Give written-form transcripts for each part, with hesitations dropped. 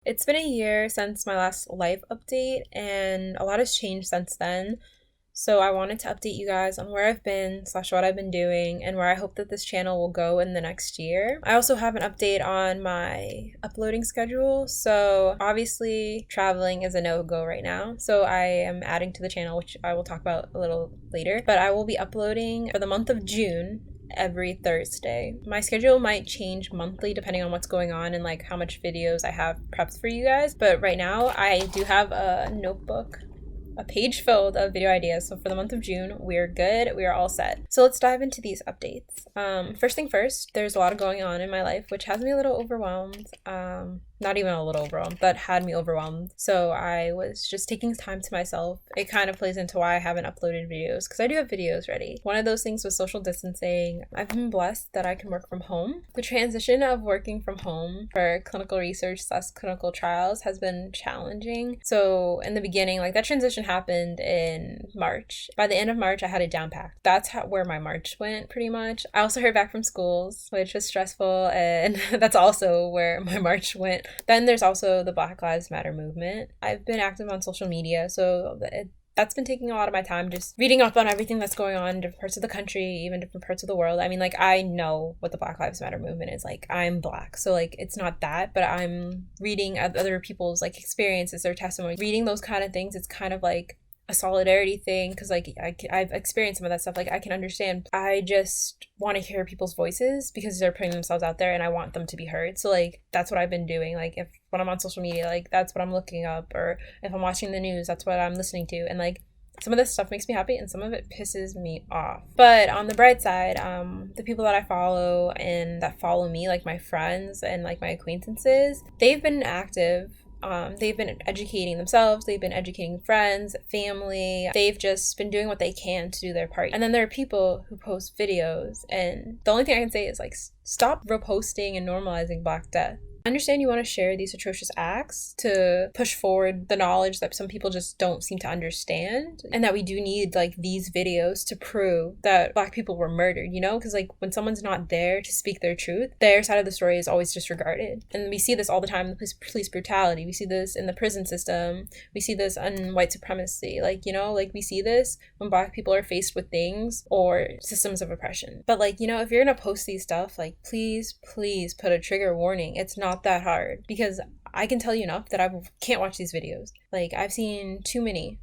It's been a year since my last life update, and a lot has changed since then. So I wanted to update you guys on where I've been, slash what I've been doing, and where I hope that this channel will go in the next year. I also have an update on my uploading schedule. So obviously traveling is a no-go right now. So I am adding to the channel, which I will talk about a little later. But I will be uploading for the month of June every Thursday. My schedule might change monthly depending on what's going on and like how much videos I have prepped for you guys. But right now I do have a notebook, a page filled of video ideas. So for the month of June, we're good. We are all set. So let's dive into these updates. First thing first, there's a lot going on in my life, which has me a little overwhelmed. Not even a little overwhelmed, that had me overwhelmed. So I was just taking time to myself. It kind of plays into why I haven't uploaded videos, because I do have videos ready. One of those things was social distancing. I've been blessed that I can work from home. The transition of working from home for clinical research / clinical trials has been challenging. So in the beginning, like that transition happened in March. By the end of March, I had it down packed. That's where my March went pretty much. I also heard back from schools, which was stressful, and that's also where my March went. Then there's also the Black Lives Matter movement. I've been active on social media, so that's been taking a lot of my time, just reading up on everything that's going on in different parts of the country, even different parts of the world. I mean, like, I know what the Black Lives Matter movement is. Like, I'm Black, so like it's not that, but I'm reading other people's like experiences, their testimony, reading those kind of things. It's kind of like a solidarity thing, because like I've experienced some of that stuff. Like I can understand. I just want to hear people's voices because they're putting themselves out there and I want them to be heard. So like that's what I've been doing. Like if when I'm on social media, like that's what I'm looking up, or if I'm watching the news, that's what I'm listening to. And like some of this stuff makes me happy and some of it pisses me off. But on the bright side, the people that I follow and that follow me, like my friends and like my acquaintances, they've been active. They've been educating themselves, they've been educating friends, family, they've just been doing what they can to do their part. And then there are people who post videos, and the only thing I can say is like, stop reposting and normalizing Black death. I understand you want to share these atrocious acts to push forward the knowledge that some people just don't seem to understand, and that we do need like these videos to prove that Black people were murdered, you know? Because like when someone's not there to speak their truth, their side of the story is always disregarded. And we see this all the time in the police brutality. We see this in the prison system. We see this on white supremacy. Like, you know, like we see this when Black people are faced with things or systems of oppression. But like, you know, if you're gonna post these stuff, like please put a trigger warning. It's not that hard, because I can tell you enough that I can't watch these videos. Like I've seen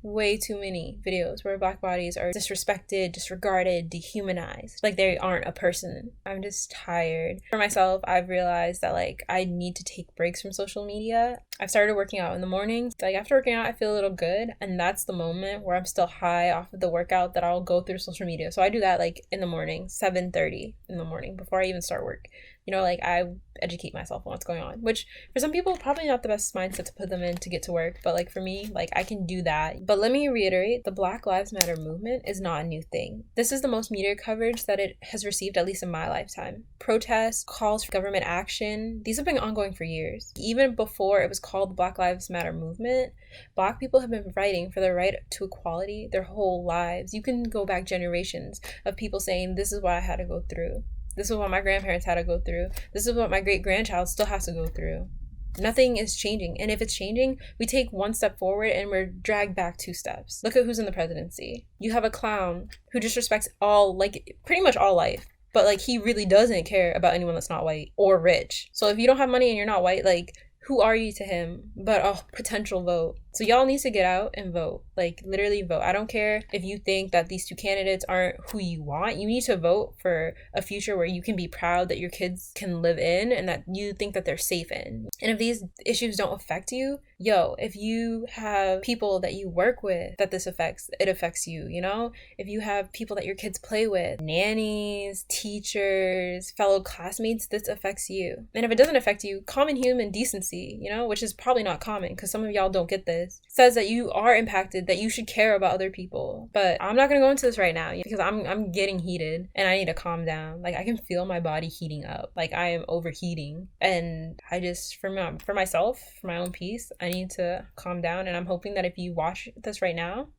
way too many videos where Black bodies are disrespected, disregarded, dehumanized, like they aren't a person. I'm just tired. For myself, I've realized that like I need to take breaks from social media. I've started working out in the mornings. Like after working out, I feel a little good, and that's the moment where I'm still high off of the workout that I'll go through social media. So I do that like in the morning, 7:30 in the morning before I even start work. You know, like I educate myself on what's going on, which for some people probably not the best mindset to put them in to get to work, but like for me, like I can do that. But let me reiterate, the Black Lives Matter movement is not a new thing. This is the most media coverage that it has received, at least in my lifetime. Protests, calls for government action, these have been ongoing for years. Even before it was called the Black Lives Matter movement, Black people have been fighting for the right to equality their whole lives. You can go back generations of people saying, this is what I had to go through. This is what my grandparents had to go through. This is what my great-grandchild still has to go through. Nothing is changing. And if it's changing, we take one step forward and we're dragged back 2 steps. Look at who's in the presidency. You have a clown who disrespects all, like, pretty much all life. But, like, he really doesn't care about anyone that's not white or rich. So if you don't have money and you're not white, like, who are you to him but a potential vote? So y'all need to get out and vote. Like literally vote. I don't care if you think that these 2 candidates aren't who you want. You need to vote for a future where you can be proud that your kids can live in and that you think that they're safe in. And if these issues don't affect you, if you have people that you work with that this affects, it affects you, you know? If you have people that your kids play with, nannies, teachers, fellow classmates, this affects you. And if it doesn't affect you, common human decency, you know, which is probably not common because some of y'all don't get this, says that you are impacted, that you should care about other people. But I'm not gonna go into this right now because I'm getting heated and I need to calm down. Like I can feel my body heating up. Like I am overheating, and I just for myself, for my own peace, I need to calm down. And I'm hoping that if you watch this right now,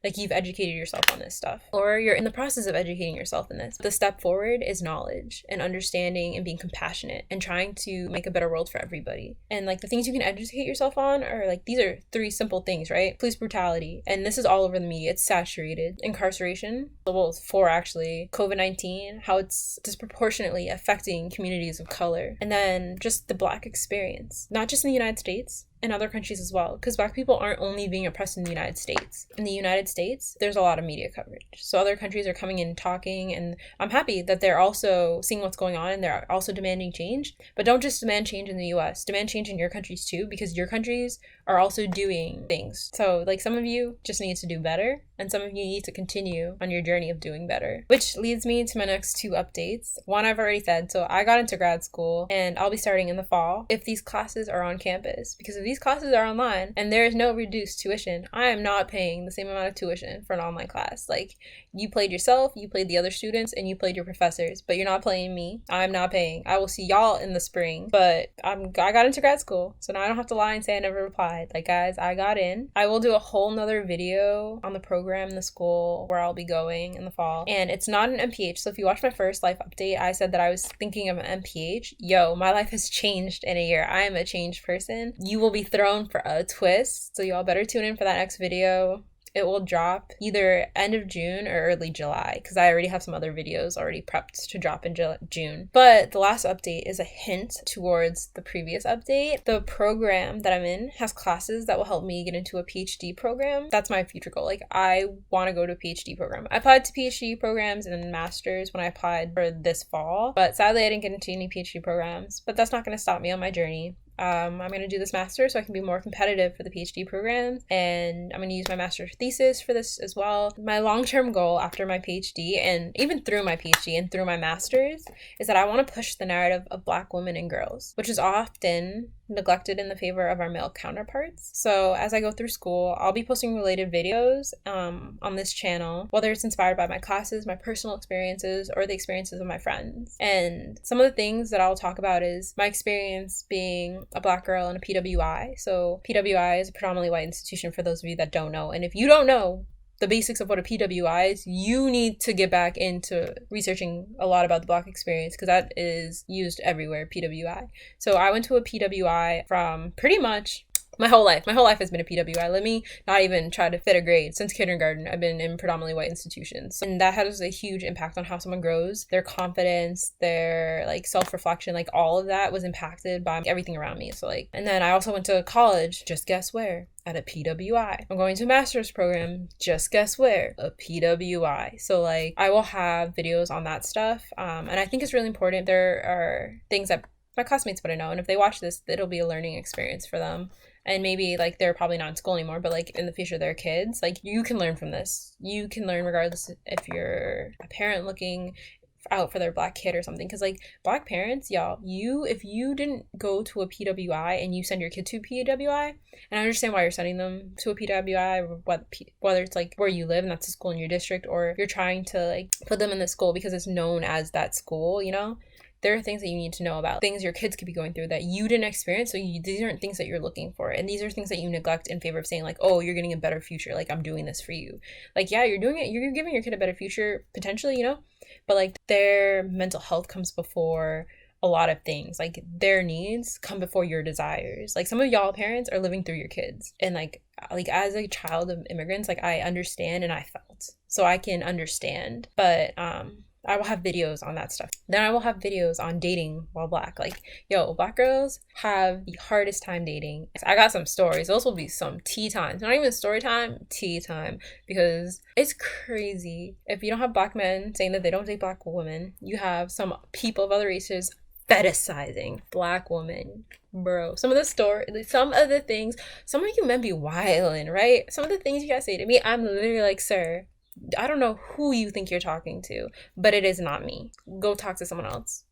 Like, you've educated yourself on this stuff, or you're in the process of educating yourself in this. The step forward is knowledge and understanding and being compassionate and trying to make a better world for everybody. And like the things you can educate yourself on are like, these are 3 simple things, right? Police brutality, and this is all over the media, it's saturated. Incarceration, well, 4 actually. COVID-19, how it's disproportionately affecting communities of color. And then just the Black experience, not just in the United States, in other countries as well, because Black people aren't only being oppressed in the United States. In the United States, there's a lot of media coverage. So other countries are coming in and talking, and I'm happy that they're also seeing what's going on and they're also demanding change. But don't just demand change in the US, demand change in your countries too, because your countries are also doing things. So like, some of you just need to do better, and some of you need to continue on your journey of doing better. Which leads me to my next 2 updates. One I've already said, so I got into grad school and I'll be starting in the fall if these classes are on campus, because if these classes are online and there is no reduced tuition, I am not paying the same amount of tuition for an online class. Like, you played yourself, you played the other students, and you played your professors, but you're not playing me. I'm not paying. I will see y'all in the spring, but I got into grad school, so now I don't have to lie and say I never replied. Like, guys, I got in. I will do a whole nother video on the program in the school where I'll be going in the fall, and it's not an MPH. So if you watch my first life update, I said that I was thinking of an MPH. Yo, my life has changed in a year. I am a changed person. You will be thrown for a twist, so y'all better tune in for that next video. It will drop either end of June or early July, because I already have some other videos already prepped to drop in June. But the last update is a hint towards the previous update. The program that I'm in has classes that will help me get into a PhD program. That's my future goal. Like, I want to go to a PhD program. I applied to PhD programs and masters when I applied for this fall, but sadly I didn't get into any PhD programs. But that's not going to stop me on my journey. I'm going to do this master so I can be more competitive for the PhD programs, and I'm going to use my master's thesis for this as well. My long-term goal after my PhD, and even through my PhD and through my master's, is that I want to push the narrative of Black women and girls, which is often neglected in the favor of our male counterparts. So as I go through school, I'll be posting related videos on this channel, whether it's inspired by my classes, my personal experiences, or the experiences of my friends. And some of the things that I'll talk about is my experience being a Black girl in a PWI. So PWI is a predominantly white institution, for those of you that don't know. And if you don't know the basics of what a PWI is, you need to get back into researching a lot about the Black experience, because that is used everywhere, PWI. So I went to a PWI from pretty much my whole life. My whole life has been a PWI. Let me not even try to fit a grade. Since kindergarten, I've been in predominantly white institutions. And that has a huge impact on how someone grows. Their confidence, their like self-reflection, like all of that was impacted by everything around me. So like, and then I also went to college, just guess where? At a PWI. I'm going to a master's program, just guess where? A PWI. So like, I will have videos on that stuff. And I think it's really important. There are things that my classmates wouldn't know, and if they watch this, it'll be a learning experience for them. And maybe like they're probably not in school anymore, but like in the future they're kids. Like, you can learn from this. You can learn regardless if you're a parent looking out for their Black kid or something, because like Black parents, y'all, if you didn't go to a PWI and you send your kid to a PWI, and I understand why you're sending them to a PWI, whether it's like where you live and that's a school in your district, or you're trying to like put them in the school because it's known as that school, you know, there are things that you need to know about, things your kids could be going through that you didn't experience. So these aren't things that you're looking for. And these are things that you neglect in favor of saying like, oh, you're getting a better future. Like, I'm doing this for you. Like, yeah, you're doing it. You're giving your kid a better future potentially, you know, but like their mental health comes before a lot of things. Like, their needs come before your desires. Like, some of y'all parents are living through your kids. And like as a child of immigrants, like I understand and I felt, so I can understand. But, I will have videos on that stuff. Then I will have videos on dating while Black. Like, yo, Black girls have the hardest time dating. I got some stories. Those will be some tea times. Not even story time, tea time. Because it's crazy. If you don't have Black men saying that they don't date Black women, you have some people of other races fetishizing Black women. Bro, some of the things, some of you men be wildin', right? Some of the things you guys say to me, I'm literally like, sir, I don't know who you think you're talking to, but it is not me. Go talk to someone else.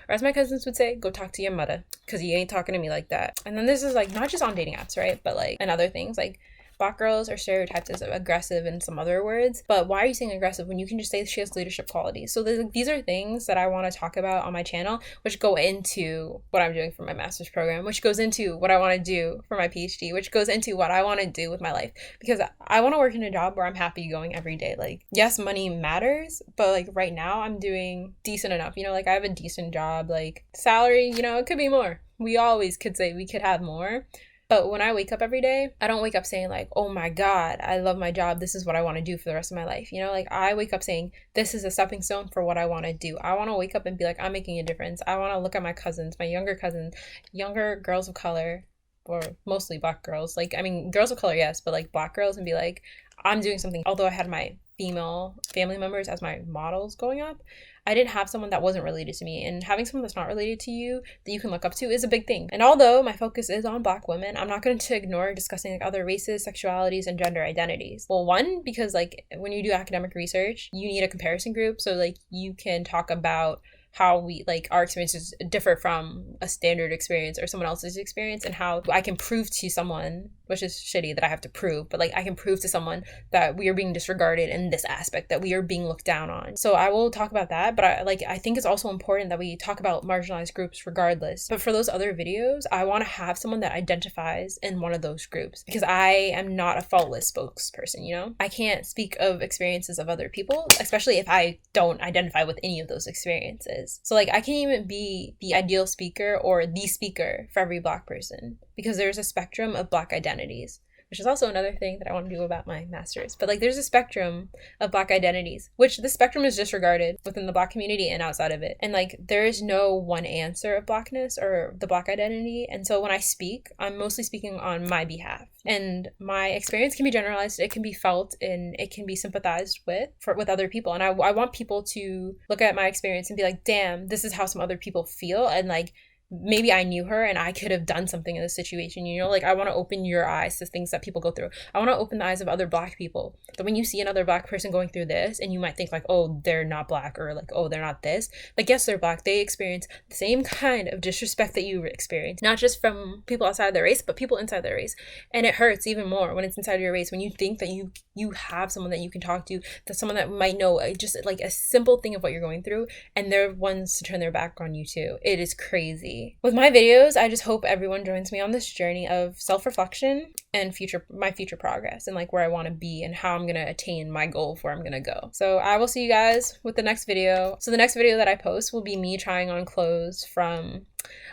Or as my cousins would say, go talk to your mother, because you ain't talking to me like that. And then this is like not just on dating apps, right? But like, and other things. Like, Black girls are stereotyped as aggressive in some other words, but why are you saying aggressive when you can just say she has leadership qualities? So these are things that I want to talk about on my channel, which go into what I'm doing for my master's program, which goes into what I want to do for my PhD, which goes into what I want to do with my life, because I want to work in a job where I'm happy going every day. Like, yes, money matters, but like right now I'm doing decent enough, you know, like I have a decent job, like salary, you know, it could be more. We always could say we could have more. But when I wake up every day, I don't wake up saying like, oh my God, I love my job. This is what I want to do for the rest of my life. You know, like I wake up saying, this is a stepping stone for what I want to do. I want to wake up and be like, I'm making a difference. I want to look at my cousins, my younger cousins, younger girls of color, or mostly Black girls. Like, I mean, girls of color, yes, but like Black girls, and be like, I'm doing something. Although I had my female family members as my models growing up, I didn't have someone that wasn't related to me, and having someone that's not related to you that you can look up to is a big thing. And although my focus is on Black women, I'm not going to ignore discussing like other races, sexualities, and gender identities. Well, one, because like when you do academic research, you need a comparison group, so like you can talk about how we, like, our experiences differ from a standard experience or someone else's experience, and how I can prove to someone, which is shitty that I have to prove, but like I can prove to someone that we are being disregarded in this aspect, that we are being looked down on. So I will talk about that, but I think it's also important that we talk about marginalized groups regardless. But for those other videos, I want to have someone that identifies in one of those groups, because I am not a faultless spokesperson, you know? I can't speak of experiences of other people, especially if I don't identify with any of those experiences. So like I can't even be the ideal speaker or the speaker for every Black person, because there's a spectrum of Black identities, which is also another thing that I want to do about my master's. But like there's a spectrum of Black identities, which the spectrum is disregarded within the Black community and outside of it. And like there is no one answer of Blackness or the Black identity. And so when I speak, I'm mostly speaking on my behalf. And my experience can be generalized, it can be felt, and it can be sympathized with other people. And I want people to look at my experience and be like, damn, this is how some other people feel. And like, maybe I knew her and I could have done something in this situation, you know? Like I want to open your eyes to things that people go through. I want to open the eyes of other Black people, that when you see another Black person going through this, and you might think like, oh, they're not Black, or like, oh, they're not this. Like, yes, they're Black. They experience the same kind of disrespect that you experience, not just from people outside their race, but people inside their race. And it hurts even more when it's inside your race, when you think that you have someone that you can talk to, that someone that might know just like a simple thing of what you're going through, and they're ones to turn their back on you too. It is crazy. With my videos, I just hope everyone joins me on this journey of self-reflection and my future progress, and like where I want to be and how I'm going to attain my goal of where I'm going to go. So I will see you guys with the next video. So the next video that I post will be me trying on clothes from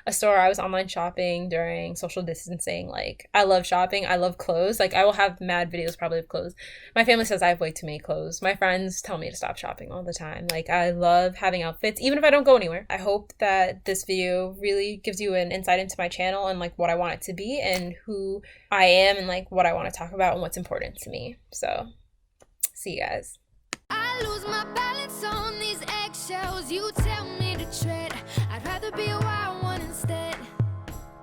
a store. I was online shopping during social distancing. Like, I love shopping. I love clothes. Like, I will have mad videos probably of clothes. My family says I have way too many clothes. My friends tell me to stop shopping all the time. Like, I love having outfits, even if I don't go anywhere. I hope that this video really gives you an insight into my channel and like what I want it to be and who I am and like what I want to talk about and what's important to me. So, see you guys. I lose my balance on these eggshells. You tell me to tread. I'd rather be a